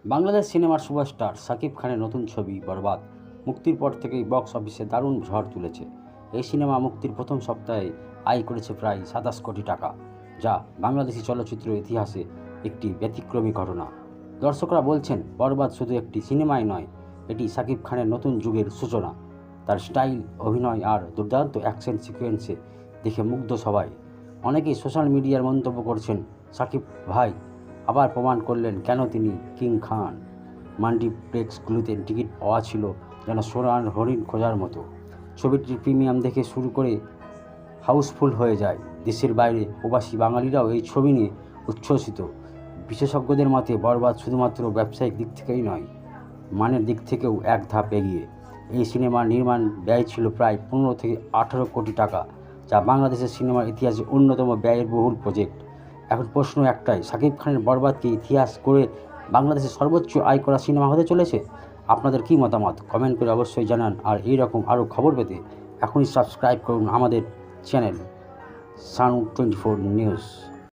বাংলাদেশ সিনেমার সুপারস্টার শাকিব খানের নতুন ছবি বরবাদ মুক্তির পর থেকেই বক্স অফিসে দারুণ ঝড় তুলেছে। এই সিনেমা মুক্তির প্রথম সপ্তাহে আয় করেছে প্রায় ২৭ কোটি টাকা, যা বাংলাদেশি চলচ্চিত্র ইতিহাসে একটি ব্যতিক্রমী ঘটনা। দর্শকরা বলছেন, বরবাদ শুধু একটি সিনেমাই নয়, এটি শাকিব খানের নতুন যুগের সূচনা। তার স্টাইল, অভিনয় আর দুর্দান্ত অ্যাকশন সিকোয়েন্সে দেখে মুগ্ধ সবাই। অনেকেই সোশ্যাল মিডিয়ার মন্তব্য করছেন, শাকিব ভাই আবার প্রমাণ করলেন কেন তিনি কিং খান। মাল্টিপ্লেক্সগুলোতে টিকিট পাওয়া ছিল যেন সোনার হরিণ খোঁজার মতো। ছবিটির প্রিমিয়াম দেখে শুরু করে হাউসফুল হয়ে যায়। দেশের বাইরে প্রবাসী বাঙালিরাও এই ছবি নিয়ে উচ্ছ্বসিত। বিশেষজ্ঞদের মতে বরবাদ শুধুমাত্র ব্যবসায়িক দিক থেকেই নয়, মানের দিক থেকেও এক ধাপ এগিয়ে। এই সিনেমার নির্মাণ ব্যয় ছিল প্রায় ১৫ থেকে ১৮ কোটি টাকা, যা বাংলাদেশের সিনেমার ইতিহাসে অন্যতম ব্যয়বহুল প্রজেক্ট। এখন প্রশ্ন একটাই, শাকিব খানের বরবাদ কি ইতিহাস করে বাংলাদেশের সর্বোচ্চ আয় করা সিনেমা হতে চলেছে? আপনাদের কী মতামত কমেন্ট করে অবশ্যই জানান। আর এই রকম আরও খবর পেতে এখনই সাবস্ক্রাইব করুন আমাদের চ্যানেল সাউন্ড 24 নিউজ।